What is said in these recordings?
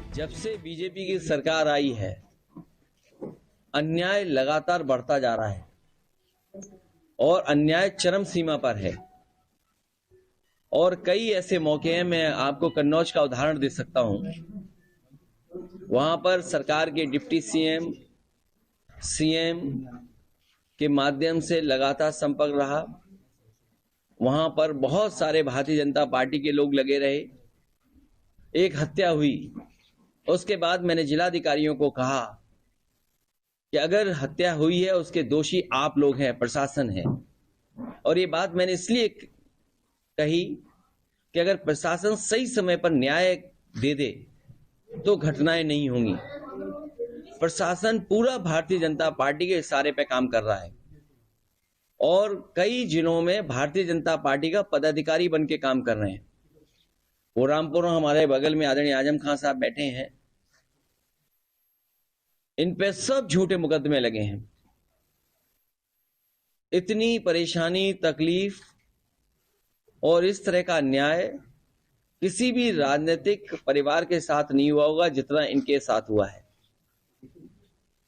जब से बीजेपी की सरकार आई है, अन्याय लगातार बढ़ता जा रहा है और अन्याय चरम सीमा पर है। और कई ऐसे मौके हैं, मैं आपको कन्नौज का उदाहरण दे सकता हूं। वहां पर सरकार के डिप्टी सीएम, सीएम के माध्यम से लगातार संपर्क रहा। वहां पर बहुत सारे भारतीय जनता पार्टी के लोग लगे रहे। एक हत्या हुई, उसके बाद मैंने जिलाधिकारियों को कहा कि अगर हत्या हुई है उसके दोषी आप लोग हैं, प्रशासन है। और ये बात मैंने इसलिए कही कि अगर प्रशासन सही समय पर न्याय दे दे तो घटनाएं नहीं होंगी। प्रशासन पूरा भारतीय जनता पार्टी के इशारे पे काम कर रहा है और कई जिलों में भारतीय जनता पार्टी का पदाधिकारी बन के काम कर रहे हैं। वो रामपुर हमारे बगल में आदरणीय आजम खान साहब बैठे हैं, इन पे सब झूठे मुकदमे लगे हैं। इतनी परेशानी, तकलीफ और इस तरह का अन्याय किसी भी राजनीतिक परिवार के साथ नहीं हुआ होगा जितना इनके साथ हुआ है।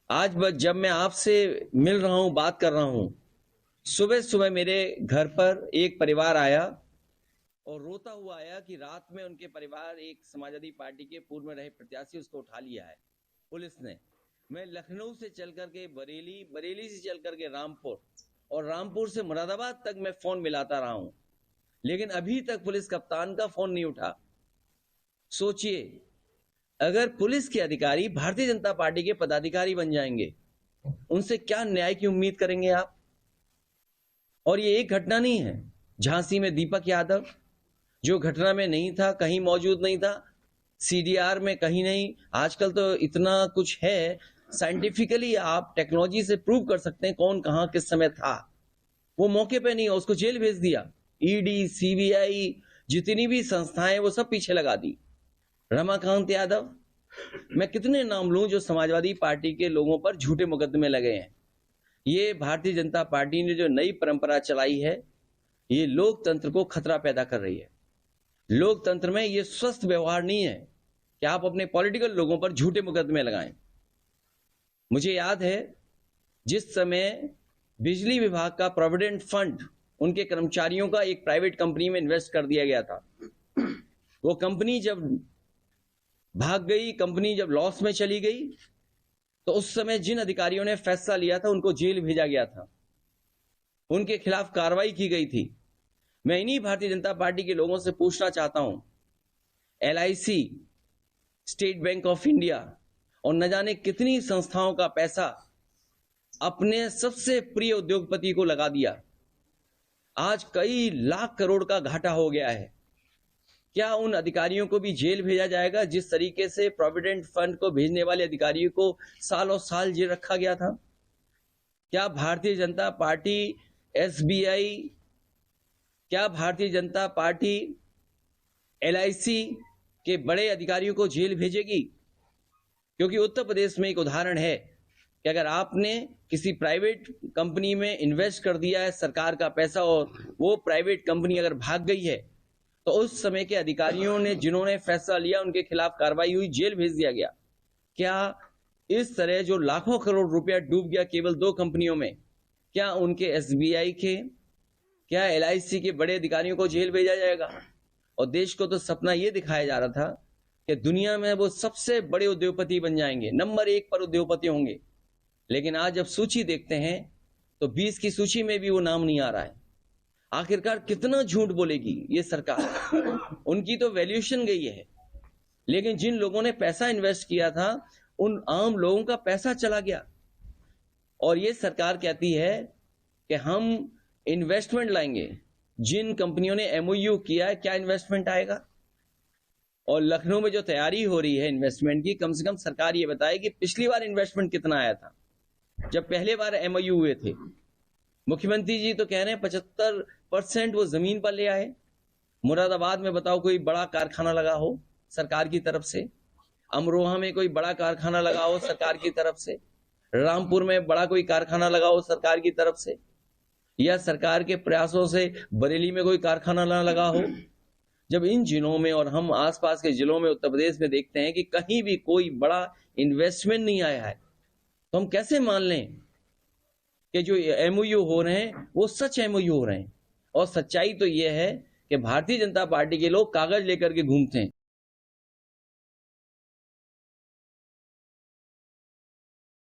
आज जब मैं आपसे मिल रहा हूं, बात कर रहा हूं, सुबह सुबह मेरे घर पर एक परिवार आया और रोता हुआ आया कि रात में उनके परिवार, एक समाजवादी पार्टी के पूर्व में रहे प्रत्याशी, उसको उठा लिया है पुलिस ने। मैं लखनऊ से चल करके बरेली, बरेली से चल करके रामपुर और रामपुर से मुरादाबाद तक मैं फोन मिलाता रहा हूं, लेकिन अभी तक पुलिस कप्तान का फोन नहीं उठा। सोचिए, अगर पुलिस के अधिकारी भारतीय जनता पार्टी के पदाधिकारी बन जाएंगे, उनसे क्या न्याय की उम्मीद करेंगे आप? और ये एक घटना नहीं है। झांसी में दीपक यादव, जो घटना में नहीं था, कहीं मौजूद नहीं था, सीडीआर में कहीं नहीं। आजकल तो इतना कुछ है, साइंटिफिकली आप टेक्नोलॉजी से प्रूव कर सकते हैं कौन कहां किस समय था। वो मौके पे नहीं है, उसको जेल भेज दिया। ईडी, सीबीआई, जितनी भी संस्थाएं, वो सब पीछे लगा दी। रमाकांत यादव, मैं कितने नाम लूं जो समाजवादी पार्टी के लोगों पर झूठे मुकदमे लगे हैं। ये भारतीय जनता पार्टी ने जो नई परंपरा चलाई है, ये लोकतंत्र को खतरा पैदा कर रही है। लोकतंत्र में ये स्वस्थ व्यवहार नहीं है कि आप अपने पॉलिटिकल लोगों पर झूठे मुकदमे लगाएं। मुझे याद है, जिस समय बिजली विभाग का प्रोविडेंट फंड, उनके कर्मचारियों का एक प्राइवेट कंपनी में इन्वेस्ट कर दिया गया था। वो कंपनी जब भाग गई, कंपनी जब लॉस में चली गई, तो उस समय जिन अधिकारियों ने फैसला लिया था उनको जेल भेजा गया था, उनके खिलाफ कार्रवाई की गई थी। मैं इन्हीं भारतीय जनता पार्टी के लोगों से पूछना चाहता हूं, LIC, state bank of India और न जाने कितनी संस्थाओं का पैसा अपने सबसे प्रिय उद्योगपति को लगा दिया। आज कई लाख करोड़ का घाटा हो गया है। क्या उन अधिकारियों को भी जेल भेजा जाएगा जिस तरीके से प्रोविडेंट फंड को भेजने वाले अधिकारियों को सालों साल जेल रखा गया था? क्या भारतीय जनता पार्टी, SBI, क्या भारतीय जनता पार्टी LIC के बड़े अधिकारियों को जेल भेजेगी? क्योंकि उत्तर प्रदेश में एक उदाहरण है कि अगर आपने किसी प्राइवेट कंपनी में इन्वेस्ट कर दिया है सरकार का पैसा और वो प्राइवेट कंपनी अगर भाग गई है, तो उस समय के अधिकारियों ने, जिन्होंने फैसला लिया, उनके खिलाफ कार्रवाई हुई, जेल भेज दिया गया। क्या इस तरह जो लाखों करोड़ रुपया डूब गया केवल 2 कंपनियों में, क्या उनके SBI के, क्या LIC के बड़े अधिकारियों को जेल भेजा जाएगा? और देश को तो सपना यह दिखाया जा रहा था कि दुनिया में वो सबसे बड़े उद्योगपति बन जाएंगे, नंबर 1 पर उद्योगपति होंगे। लेकिन आज जब सूची देखते हैं तो 20 की सूची में भी वो नाम नहीं आ रहा है। आखिरकार कितना झूठ बोलेगी ये सरकार? उनकी तो वैल्यूएशन गई है, लेकिन जिन लोगों ने पैसा इन्वेस्ट किया था, उन आम लोगों का पैसा चला गया। और ये सरकार कहती है कि हम इन्वेस्टमेंट लाएंगे। जिन कंपनियों ने MOU किया है, क्या इन्वेस्टमेंट आएगा? और लखनऊ में जो तैयारी हो रही है इन्वेस्टमेंट की, कम से कम सरकार ये बताए कि पिछली बार इन्वेस्टमेंट कितना आया था जब पहले बार MOU हुए थे। मुख्यमंत्री जी तो कह रहे हैं 75% वो जमीन पर ले आए। मुरादाबाद में बताओ कोई बड़ा कारखाना लगा हो सरकार की तरफ से, अमरोहा में कोई बड़ा कारखाना लगा हो सरकार की तरफ से, रामपुर में बड़ा कोई कारखाना लगा हो सरकार की तरफ से, या सरकार के प्रयासों से बरेली में कोई कारखाना ना लगा हो। जब इन जिलों में और हम आसपास के जिलों में उत्तर प्रदेश में देखते हैं कि कहीं भी कोई बड़ा इन्वेस्टमेंट नहीं आया है, तो हम कैसे मान लें कि जो एमओयू हो रहे हैं वो सच एमओयू हो रहे हैं? और सच्चाई तो ये है कि भारतीय जनता पार्टी के लोग कागज लेकर के घूमते हैं।